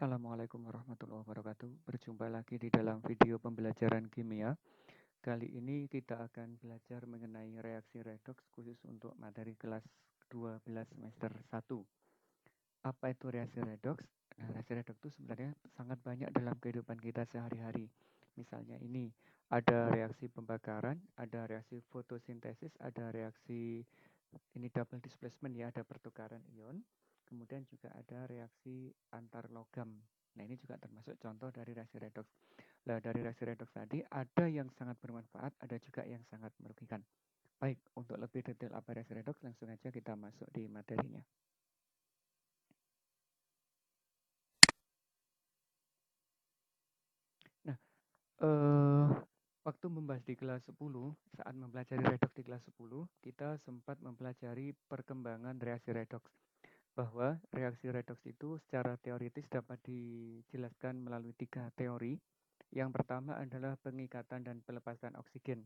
Assalamualaikum warahmatullahi wabarakatuh. Berjumpa lagi di dalam video pembelajaran kimia. Kali ini kita akan belajar mengenai reaksi redoks khusus untuk materi kelas 12 semester 1. Apa itu reaksi redoks? Nah, reaksi redoks itu sebenarnya sangat banyak dalam kehidupan kita sehari-hari. Misalnya ini, ada reaksi pembakaran, ada reaksi fotosintesis, ada reaksi ini double displacement ya, ada pertukaran ion. Kemudian juga ada reaksi antar logam. Nah, ini juga termasuk contoh dari reaksi redoks. Nah, dari reaksi redoks tadi ada yang sangat bermanfaat, ada juga yang sangat merugikan. Baik, untuk lebih detail apa reaksi redoks, langsung aja kita masuk di materinya. Nah, waktu membahas di kelas 10, saat mempelajari redoks di kelas 10, kita sempat mempelajari perkembangan reaksi redoks. Bahwa reaksi redoks itu secara teoritis dapat dijelaskan melalui 3 teori. Yang pertama adalah pengikatan dan pelepasan oksigen.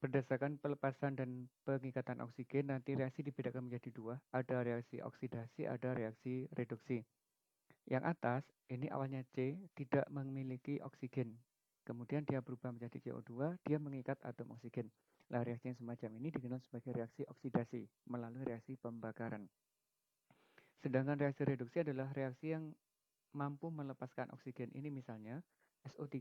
Berdasarkan pelepasan dan pengikatan oksigen, nanti reaksi dibedakan menjadi 2. Ada reaksi oksidasi, ada reaksi reduksi. Yang atas, ini awalnya C, tidak memiliki oksigen. Kemudian dia berubah menjadi CO2, dia mengikat atom oksigen. Nah, reaksi yang semacam ini dikenal sebagai reaksi oksidasi melalui reaksi pembakaran. Sedangkan reaksi reduksi adalah reaksi yang mampu melepaskan oksigen. Ini misalnya SO3,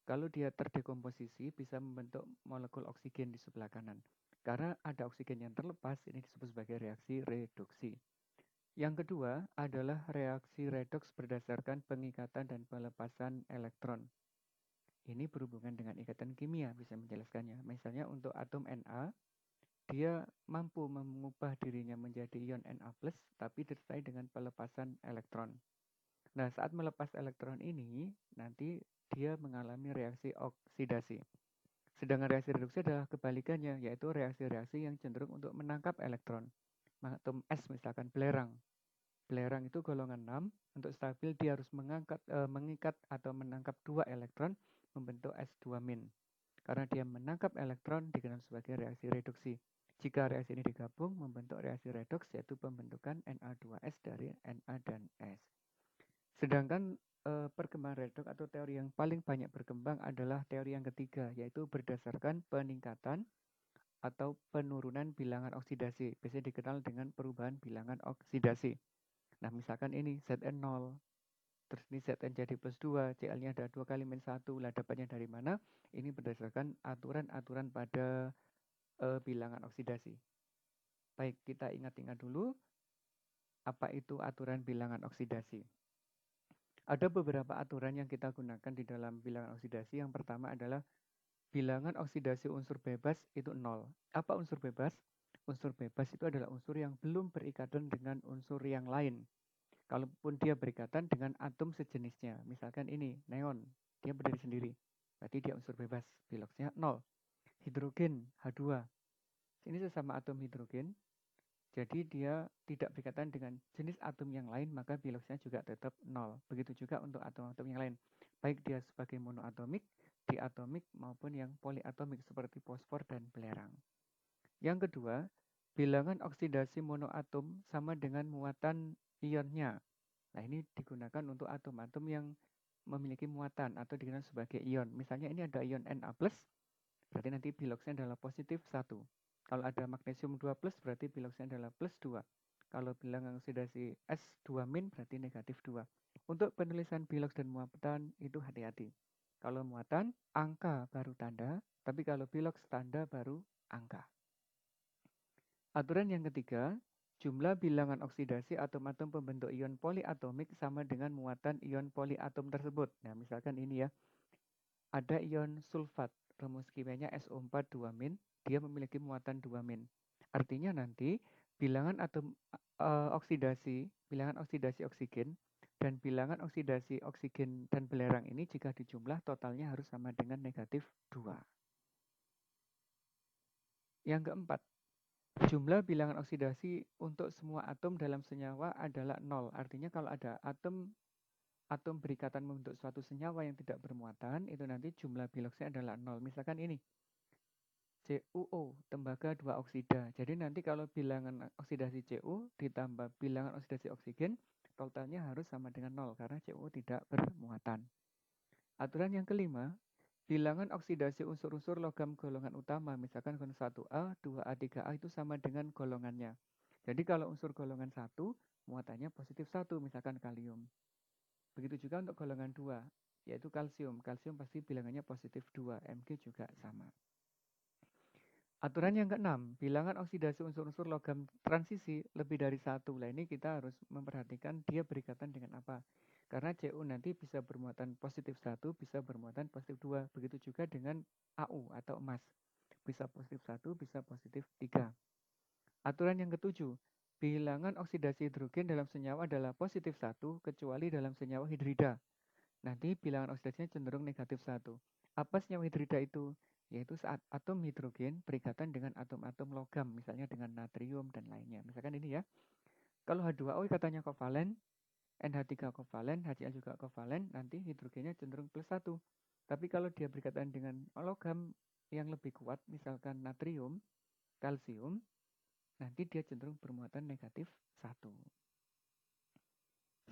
kalau dia terdekomposisi bisa membentuk molekul oksigen di sebelah kanan. Karena ada oksigen yang terlepas, ini disebut sebagai reaksi reduksi. Yang kedua adalah reaksi redoks berdasarkan pengikatan dan pelepasan elektron. Ini berhubungan dengan ikatan kimia, bisa menjelaskannya. Misalnya untuk atom Na, dia mampu mengubah dirinya menjadi ion Na+, tapi disertai dengan pelepasan elektron. Nah, saat melepas elektron ini, nanti dia mengalami reaksi oksidasi. Sedangkan reaksi reduksi adalah kebalikannya, yaitu reaksi-reaksi yang cenderung untuk menangkap elektron. Atom S misalkan belerang. Belerang itu golongan 6, untuk stabil dia harus mengikat atau menangkap 2 elektron, membentuk S2-. Karena dia menangkap elektron dikenal sebagai reaksi reduksi. Jika reaksi ini digabung membentuk reaksi redoks, yaitu pembentukan Na2S dari Na dan S. Sedangkan perkembangan redoks atau teori yang paling banyak berkembang adalah teori yang ketiga, yaitu berdasarkan peningkatan atau penurunan bilangan oksidasi. Biasanya dikenal dengan perubahan bilangan oksidasi. Nah, misalkan ini Zn0, terus ini Zn jadi plus 2, Cl-nya ada 2 kali min 1, lah dapatnya dari mana? Ini berdasarkan aturan-aturan pada bilangan oksidasi. Baik, kita ingat-ingat dulu apa itu aturan bilangan oksidasi. Ada beberapa aturan yang kita gunakan di dalam bilangan oksidasi. Yang pertama adalah bilangan oksidasi unsur bebas itu 0. Apa unsur bebas? Unsur bebas itu adalah unsur yang belum berikatan dengan unsur yang lain. Kalaupun dia berikatan dengan atom sejenisnya. Misalkan ini, neon, dia berdiri sendiri. Berarti dia unsur bebas, biloksnya 0. Hidrogen, H2. Ini sesama atom hidrogen, jadi dia tidak berikatan dengan jenis atom yang lain, maka biloksnya juga tetap 0. Begitu juga untuk atom-atom yang lain. Baik dia sebagai monoatomik, diatomik, maupun yang poliatomik seperti fosfor dan belerang. Yang kedua, bilangan oksidasi monoatom sama dengan muatan ionnya. Nah, ini digunakan untuk atom-atom yang memiliki muatan atau dikenal sebagai ion. Misalnya ini ada ion Na+, berarti nanti biloksnya adalah positif 1. Kalau ada magnesium 2+, berarti biloksnya adalah plus 2. Kalau bilangan oksidasi S2- berarti negatif 2. Untuk penulisan biloks dan muatan itu hati-hati. Kalau muatan, angka baru tanda, tapi kalau biloks tanda baru angka. Aturan yang ketiga, jumlah bilangan oksidasi atom-atom pembentuk ion poliatomik sama dengan muatan ion poliatom tersebut. Nah, misalkan ini ya, ada ion sulfat, rumus kimianya SO4 2-, dia memiliki muatan 2-. Artinya nanti bilangan atom bilangan oksidasi oksigen dan bilangan oksidasi oksigen dan belerang ini jika dijumlah totalnya harus sama dengan negatif 2. Yang keempat, jumlah bilangan oksidasi untuk semua atom dalam senyawa adalah 0. Artinya kalau ada atom berikatan membentuk suatu senyawa yang tidak bermuatan, itu nanti jumlah biloksnya adalah 0. Misalkan ini, CuO, tembaga 2 oksida. Jadi nanti kalau bilangan oksidasi Cu ditambah bilangan oksidasi oksigen, totalnya harus sama dengan 0 karena CuO tidak bermuatan. Aturan yang kelima, bilangan oksidasi unsur-unsur logam golongan utama, misalkan golongan 1A, 2A, 3A itu sama dengan golongannya. Jadi kalau unsur golongan 1, muatannya positif 1, misalkan kalium. Begitu juga untuk golongan 2, yaitu kalsium. Kalsium pasti bilangannya positif 2, Mg juga sama. Aturan yang keenam, bilangan oksidasi unsur-unsur logam transisi lebih dari 1. Nah ini kita harus memperhatikan dia berikatan dengan apa. Karena Cu nanti bisa bermuatan positif 1, bisa bermuatan positif 2. Begitu juga dengan Au atau emas. Bisa positif 1, bisa positif 3. Aturan yang ketujuh, bilangan oksidasi hidrogen dalam senyawa adalah positif 1, kecuali dalam senyawa hidrida. Nanti bilangan oksidasinya cenderung negatif 1. Apa senyawa hidrida itu? Yaitu saat atom hidrogen berikatan dengan atom-atom logam, misalnya dengan natrium dan lainnya. Misalkan ini ya, kalau H2O ikatanya kovalen, NH3 kovalen, HCl juga kovalen, nanti hidrogennya cenderung plus 1. Tapi kalau dia berikatan dengan logam yang lebih kuat, misalkan natrium, kalsium, nanti dia cenderung bermuatan negatif 1.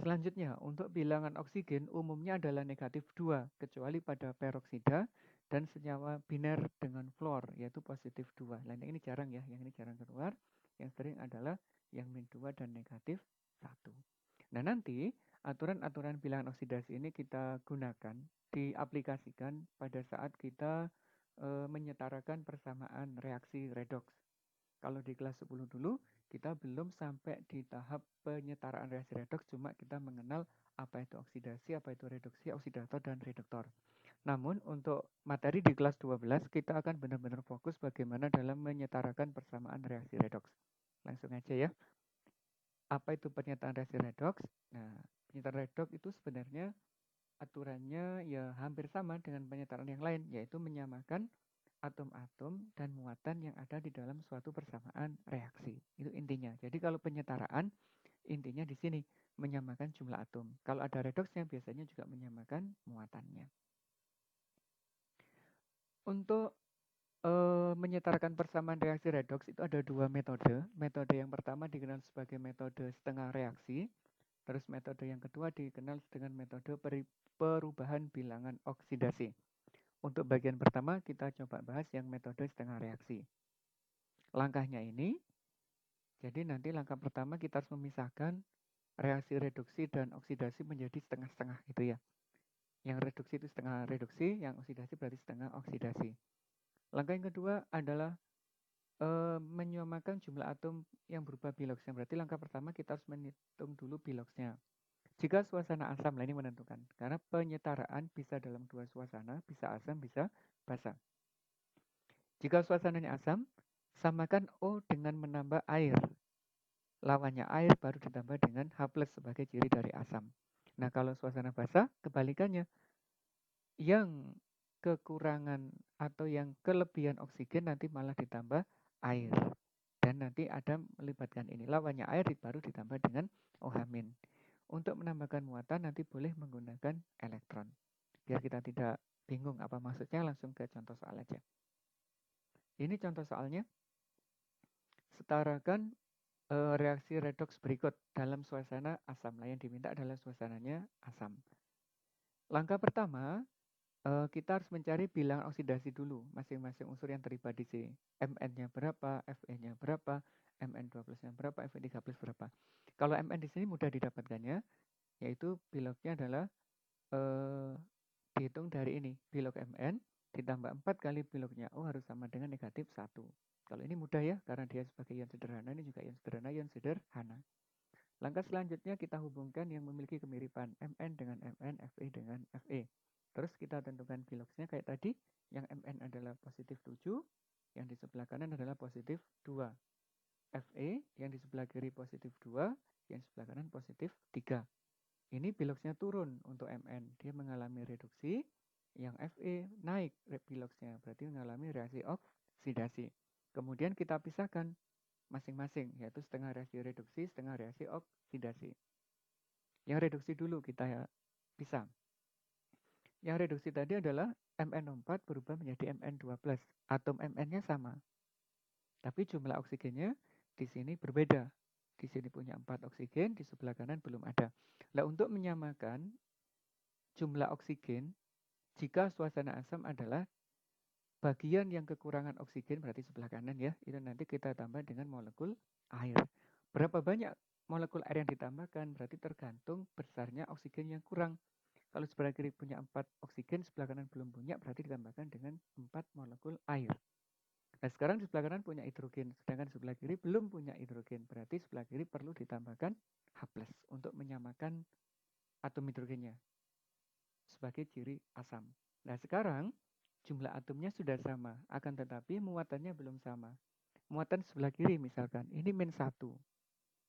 Selanjutnya, untuk bilangan oksigen umumnya adalah negatif 2, kecuali pada peroksida dan senyawa biner dengan fluor, yaitu positif 2. Nah, ini jarang ya, yang ini jarang keluar. Yang sering adalah yang min 2 dan negatif 1. Nah, nanti aturan-aturan bilangan oksidasi ini kita gunakan, diaplikasikan pada saat kita menyetarakan persamaan reaksi redoks. Kalau di kelas 10 dulu, kita belum sampai di tahap penyetaraan reaksi redoks, cuma kita mengenal apa itu oksidasi, apa itu reduksi, oksidator, dan reduktor. Namun untuk materi di kelas 12, kita akan benar-benar fokus bagaimana dalam menyetarakan persamaan reaksi redoks. Langsung aja ya. Apa itu penyetaraan reaksi redoks? Nah, penyetaraan redoks itu sebenarnya aturannya ya hampir sama dengan penyetaraan yang lain, yaitu menyamakan atom-atom dan muatan yang ada di dalam suatu persamaan reaksi. Itu intinya. Jadi kalau penyetaraan, intinya di sini menyamakan jumlah atom. Kalau ada redoksnya biasanya juga menyamakan muatannya. Untuk menyetarakan persamaan reaksi redoks itu ada dua metode. Metode yang pertama dikenal sebagai metode setengah reaksi. Terus metode yang kedua dikenal dengan metode perubahan bilangan oksidasi. Untuk bagian pertama kita coba bahas yang metode setengah reaksi. Langkahnya ini, jadi nanti langkah pertama kita harus memisahkan reaksi reduksi dan oksidasi menjadi setengah-setengah gitu ya. Yang reduksi itu setengah reduksi, yang oksidasi berarti setengah oksidasi. Langkah yang kedua adalah menyamakan jumlah atom yang berubah biloksnya. Berarti langkah pertama kita harus menghitung dulu biloksnya. Jika suasana asam, nah ini menentukan. Karena penyetaraan bisa dalam dua suasana, bisa asam, bisa basa. Jika suasananya asam, samakan O dengan menambah air. Lawannya air baru ditambah dengan H+ sebagai ciri dari asam. Nah, kalau suasana basa, kebalikannya. Yang kekurangan atau yang kelebihan oksigen nanti malah ditambah air. Dan nanti ada melibatkan ini. Lawannya air baru ditambah dengan OH-. Untuk menambahkan muatan nanti boleh menggunakan elektron. Biar kita tidak bingung apa maksudnya, langsung ke contoh soal aja. Ini contoh soalnya. Setarakan reaksi redoks berikut dalam suasana asam. Nah, yang diminta adalah suasananya asam. Langkah pertama, kita harus mencari bilangan oksidasi dulu masing-masing unsur yang terlibat di sini. Mn-nya berapa, Fe-nya berapa, Mn2+-nya berapa, Fe3+ berapa. Kalau Mn di sini mudah didapatkannya, yaitu biloknya adalah dihitung dari ini. Bilok Mn ditambah 4 kali biloknya O harus sama dengan negatif 1. Kalau ini mudah ya, karena dia sebagai ion sederhana, ini juga ion sederhana, ion sederhana. Langkah selanjutnya kita hubungkan yang memiliki kemiripan Mn dengan Mn, Fe dengan Fe. Terus kita tentukan biloksnya kayak tadi, yang Mn adalah positif 7, yang di sebelah kanan adalah positif 2. Fe yang di sebelah kiri positif 2, yang di sebelah kanan positif 3. Ini biloksnya turun untuk Mn, dia mengalami reduksi, yang Fe naik biloksnya, berarti mengalami reaksi oksidasi. Kemudian kita pisahkan masing-masing, yaitu setengah reaksi reduksi, setengah reaksi oksidasi. Yang reduksi dulu kita pisah. Yang reduksi tadi adalah Mn4 berubah menjadi Mn2+. Atom Mn-nya sama. Tapi jumlah oksigennya di sini berbeda. di sini punya 4 oksigen, di sebelah kanan belum ada. Nah, untuk menyamakan jumlah oksigen, jika suasana asam adalah bagian yang kekurangan oksigen, berarti sebelah kanan ya, itu nanti kita tambah dengan molekul air. Berapa banyak molekul air yang ditambahkan, berarti tergantung besarnya oksigen yang kurang. Kalau sebelah kiri punya 4 oksigen, sebelah kanan belum punya, berarti ditambahkan dengan 4 molekul air. Nah, sekarang di sebelah kanan punya hidrogen, sedangkan sebelah kiri belum punya hidrogen. Berarti sebelah kiri perlu ditambahkan H+ untuk menyamakan atom hidrogennya sebagai ciri asam. Nah, sekarang jumlah atomnya sudah sama, akan tetapi muatannya belum sama. Muatan sebelah kiri misalkan, ini -1.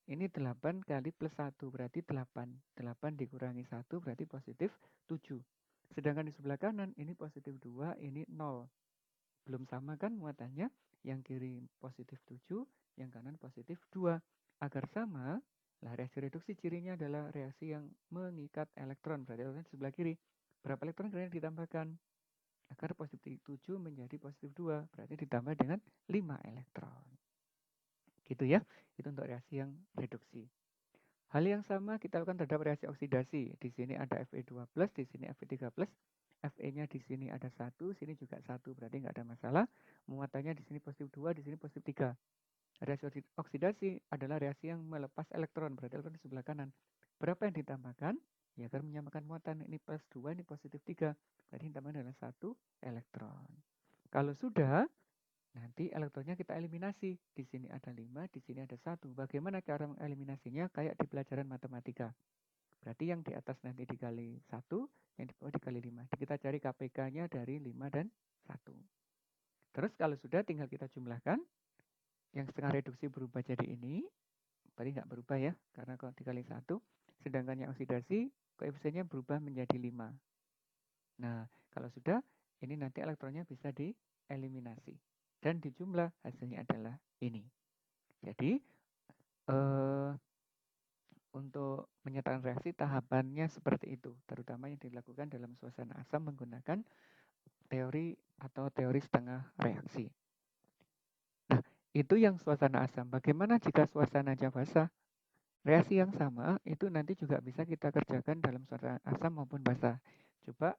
Ini 8 kali plus 1, berarti 8. 8 dikurangi 1, berarti positif 7. Sedangkan di sebelah kanan, ini positif 2, ini 0. Belum sama kan muatannya? Yang kiri positif 7, yang kanan positif 2. Agar sama, lah reaksi reduksi cirinya adalah reaksi yang mengikat elektron. Berarti elektron di sebelah kiri. Berapa elektron kalian ditambahkan? Agar positif 7 menjadi positif 2. Berarti ditambah dengan 5 elektron. Gitu ya. Itu untuk reaksi yang reduksi. Hal yang sama kita lakukan terhadap reaksi oksidasi. Di sini ada Fe2+, di sini Fe3+. Fe-nya di sini ada 1, sini juga 1, berarti nggak ada masalah. Muatannya di sini positif 2, di sini positif 3. Reaksi oksidasi adalah reaksi yang melepas elektron, berarti elektron di sebelah kanan. Berapa yang ditambahkan? Ya, agar menyamakan muatan. Ini plus 2, ini positif 3. Berarti yang ditambahkan adalah 1 elektron. Kalau sudah, nanti elektronnya kita eliminasi. Di sini ada 5, di sini ada 1. Bagaimana cara mengeliminasinya? Kayak di pelajaran matematika. Berarti yang di atas nanti dikali 1, yang di bawah dikali 5. Kita cari KPK-nya dari 5 dan 1. Terus kalau sudah tinggal kita jumlahkan. Yang setengah reduksi berubah jadi ini. Berarti nggak berubah ya, karena kalau dikali 1. Sedangkan yang oksidasi, koefisiennya berubah menjadi 5. Nah, kalau sudah, ini nanti elektronnya bisa dieliminasi. Dan dijumlah, hasilnya adalah ini. Jadi, untuk menyatakan reaksi tahapannya seperti itu, terutama yang dilakukan dalam suasana asam menggunakan teori atau teori setengah reaksi. Nah, itu yang suasana asam. Bagaimana jika suasananya basah? Reaksi yang sama itu nanti juga bisa kita kerjakan dalam suasana asam maupun basah. Coba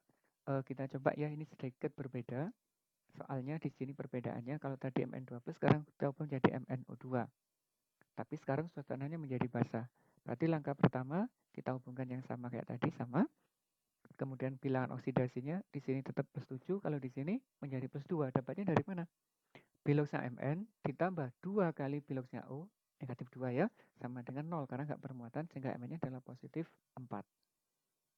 kita coba ya, ini sedikit berbeda. Soalnya di sini perbedaannya, kalau tadi Mn2+, sekarang kita ubah menjadi MnO2. Tapi sekarang suasananya menjadi basah. Berarti langkah pertama kita hubungkan yang sama kayak tadi, sama. Kemudian bilangan oksidasinya di sini tetap plus 7, kalau di sini menjadi plus 2. Dapatnya dari mana? Biloxnya Mn ditambah 2 kali biloxnya O, negatif 2 ya, sama dengan 0 karena nggak bermuatan sehingga Mn-nya adalah positif 4.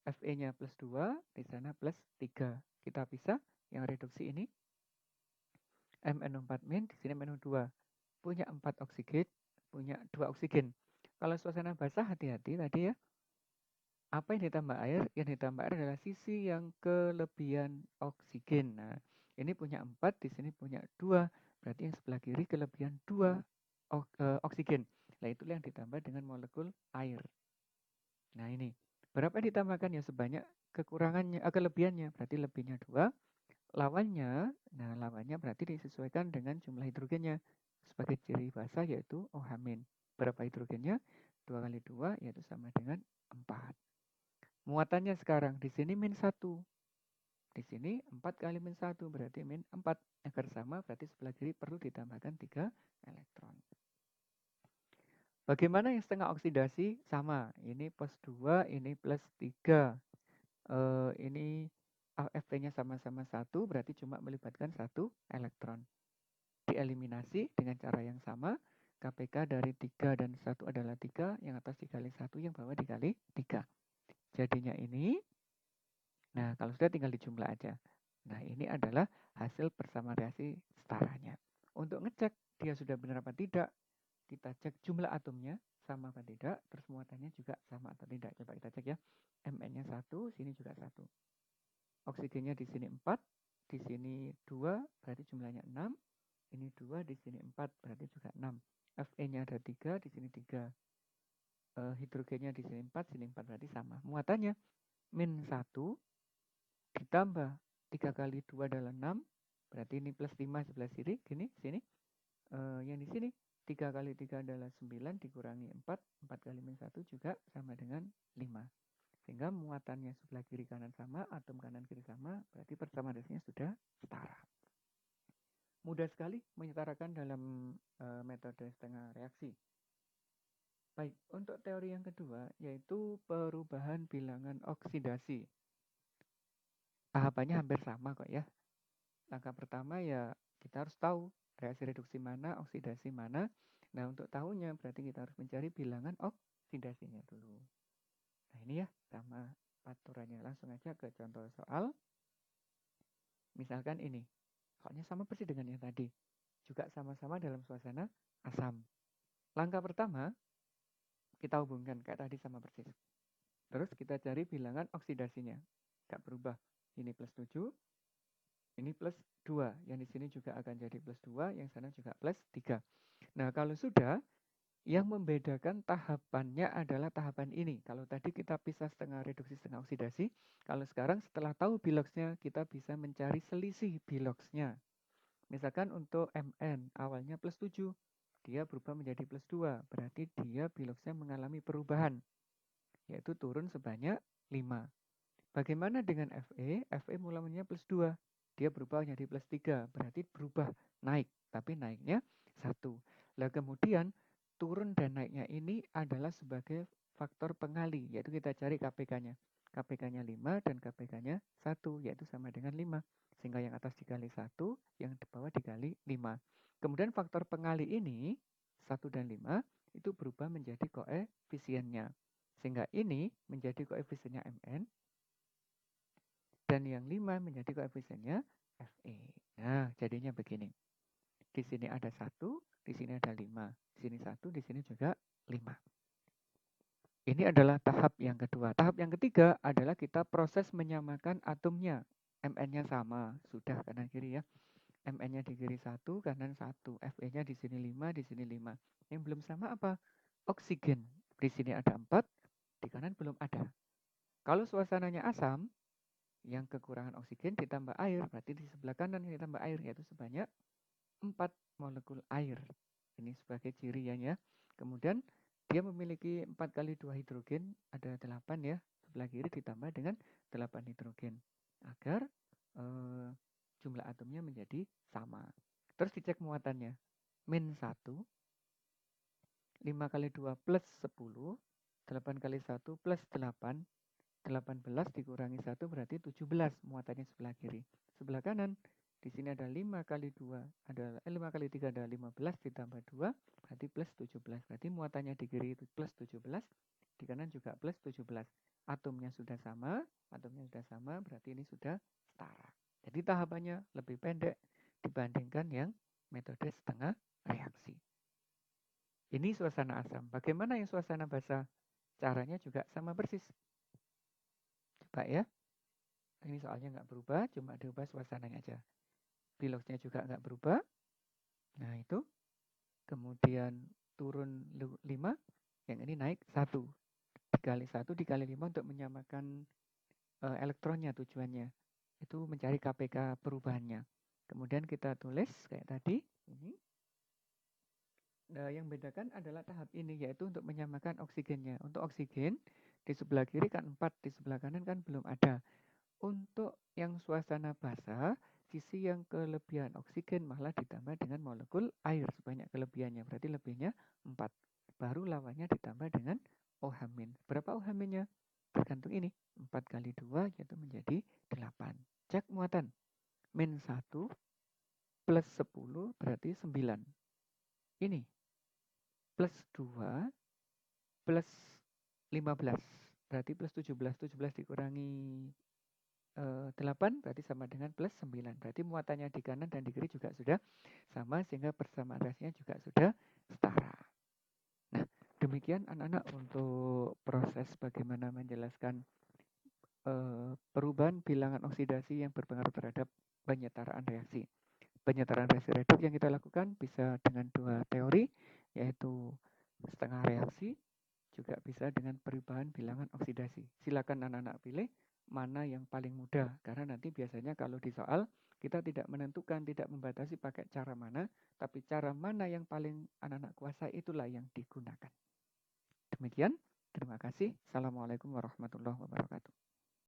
Fe-nya plus 2, di sana plus 3. Kita pisah yang reduksi ini. MnO4- di sini MnO2. Punya 4 oksigen, punya 2 oksigen. Kalau suasana basah hati-hati tadi ya. Apa yang ditambah air? Yang ditambah air adalah sisi yang kelebihan oksigen. Nah, ini punya 4, di sini punya 2. Berarti yang sebelah kiri kelebihan 2 oksigen. Nah, itulah yang ditambah dengan molekul air. Nah, ini. Berapa yang ditambahkan? Ya sebanyak kekurangannya, kelebihannya. Berarti lebihnya 2. Lawannya, nah lawannya berarti disesuaikan dengan jumlah hidrogennya. Sebagai ciri basah yaitu OH-. Berapa hidrogennya? 2 kali 2 yaitu sama dengan 4. Muatannya sekarang di sini -1. Di sini 4 kali -1 berarti -4. Agar sama berarti sebelah kiri perlu ditambahkan 3 elektron. Bagaimana yang setengah oksidasi? Sama. Ini plus 2, ini plus 3. Ini Fe-nya sama-sama 1, berarti cuma melibatkan 1 elektron. Dieliminasi dengan cara yang sama. KPK dari 3 dan 1 adalah 3. Yang atas dikali 1, yang bawah dikali 3. Jadinya ini. Nah, kalau sudah tinggal dijumlah aja. Nah, ini adalah hasil persamaan reaksi setaranya. Untuk ngecek dia sudah benar apa tidak, kita cek jumlah atomnya sama apa tidak, terus muatannya juga sama atau tidak. Coba kita cek ya. Mn-nya 1, sini juga 1. Oksigennya di sini 4, di sini 2, berarti jumlahnya 6. Ini 2, di sini 4, berarti juga 6. Fe-nya ada 3, di sini 3. Hidrogennya di sini 4, sini 4, berarti sama. Muatannya -1 ditambah 3 kali 2 adalah 6, berarti ini plus 5 sebelah sini, sini. Yang di sini 3 kali 3 adalah 9 dikurangi 4, 4 kali min 1 juga sama dengan 5. Sehingga muatannya sebelah kiri kanan sama, atom kanan kiri sama, berarti persamaan reaksinya sudah setara. Mudah sekali menyetarakan dalam metode setengah reaksi. Baik, untuk teori yang kedua yaitu perubahan bilangan oksidasi. Tahapannya hampir sama kok ya. Langkah pertama ya kita harus tahu reaksi reduksi mana, oksidasi mana. Nah, untuk tahunya berarti kita harus mencari bilangan oksidasinya dulu. Nah, ini ya sama aturannya. Langsung aja ke contoh soal. Misalkan ini. Soalnya sama persis dengan yang tadi. Juga sama-sama dalam suasana asam. Langkah pertama, kita hubungkan kayak tadi sama persis. Terus kita cari bilangan oksidasinya. Gak berubah. Ini plus 7, ini plus 2. Yang di sini juga akan jadi plus 2, yang sana juga plus 3. Nah, kalau sudah, yang membedakan tahapannya adalah tahapan ini. Kalau tadi kita pisah setengah reduksi, setengah oksidasi. Kalau sekarang setelah tahu biloxnya, kita bisa mencari selisih biloxnya. Misalkan untuk Mn, awalnya plus 7. Dia berubah menjadi plus 2. Berarti dia biloxnya mengalami perubahan. Yaitu turun sebanyak 5. Bagaimana dengan Fe? Fe mulanya plus 2. Dia berubah menjadi plus 3. Berarti berubah naik. Tapi naiknya 1. Lah kemudian turun dan naiknya ini adalah sebagai faktor pengali. Yaitu kita cari KPK-nya. KPK-nya 5 dan KPK-nya 1. Yaitu sama dengan 5. Sehingga yang atas dikali 1, yang di bawah dikali 5. Kemudian faktor pengali ini, 1 dan 5, itu berubah menjadi koefisiennya. Sehingga ini menjadi koefisiennya Mn. Dan yang 5 menjadi koefisiennya Fe. Nah, jadinya begini. Di sini ada 1, di sini ada 5. Di sini 1, di sini juga 5. Ini adalah tahap yang kedua. Tahap yang ketiga adalah kita proses menyamakan atomnya. Mn-nya sama, sudah kanan kiri ya. Mn-nya di kiri 1, kanan 1. Fe-nya di sini 5, di sini 5. Yang belum sama apa? Oksigen. Di sini ada 4, di kanan belum ada. Kalau suasananya asam, yang kekurangan oksigen ditambah air, berarti di sebelah kanan ditambah air, yaitu sebanyak 4 molekul air. Ini sebagai cirinya ya. Kemudian dia memiliki 4 kali 2 hidrogen, ada 8 ya. Sebelah kiri ditambah dengan 8 hidrogen. Agar jumlah atomnya menjadi sama. Terus dicek muatannya. Min 1, 5 kali 2 plus 10, 8 kali 1 plus 8, 18 dikurangi 1 berarti 17 muatannya sebelah kiri. Sebelah kanan di sini ada 5 kali 2 ada 5 kali 3 ada 15 ditambah 2 berarti plus 17. Berarti muatannya di kiri itu plus 17, di kanan juga plus 17. Atomnya sudah sama, berarti ini sudah setara. Jadi tahapannya lebih pendek dibandingkan yang metode setengah reaksi. Ini suasana asam. Bagaimana yang suasana basa? Caranya juga sama persis. Coba ya. Ini soalnya nggak berubah, cuma diubah suasananya aja. Biloxnya juga nggak berubah. Nah itu. Kemudian turun 5, yang ini naik 1. Dikali 1 dikali 5 untuk menyamakan elektronnya tujuannya. Itu mencari KPK perubahannya. Kemudian kita tulis kayak tadi. Ini. Nah, yang bedakan adalah tahap ini, yaitu untuk menyamakan oksigennya. Untuk oksigen, di sebelah kiri kan 4, di sebelah kanan kan belum ada. Untuk yang suasana basah, sisi yang kelebihan oksigen malah ditambah dengan molekul air sebanyak kelebihannya. Berarti lebihnya 4. Baru lawannya ditambah dengan OH-. Berapa OH-nya? Tergantung ini. 4 kali 2 yaitu menjadi 8. Cek muatan. Min 1 plus 10 berarti 9. Ini. Plus 2 plus 15. Berarti plus 17. 17 dikurangi 8 berarti sama dengan plus 9. Berarti muatannya di kanan dan di kiri juga sudah sama sehingga persamaan reaksinya juga sudah setara. Nah, demikian anak-anak untuk proses bagaimana menjelaskan perubahan bilangan oksidasi yang berpengaruh terhadap penyetaraan reaksi. Penyetaraan reaksi redoks yang kita lakukan bisa dengan 2 teori, yaitu setengah reaksi, juga bisa dengan perubahan bilangan oksidasi. Silakan anak-anak pilih mana yang paling mudah, karena nanti biasanya kalau di soal Kita tidak menentukan, tidak membatasi pakai cara mana, tapi cara mana yang paling anak-anak kuasai itulah yang digunakan. Demikian, terima kasih. Assalamualaikum warahmatullahi wabarakatuh.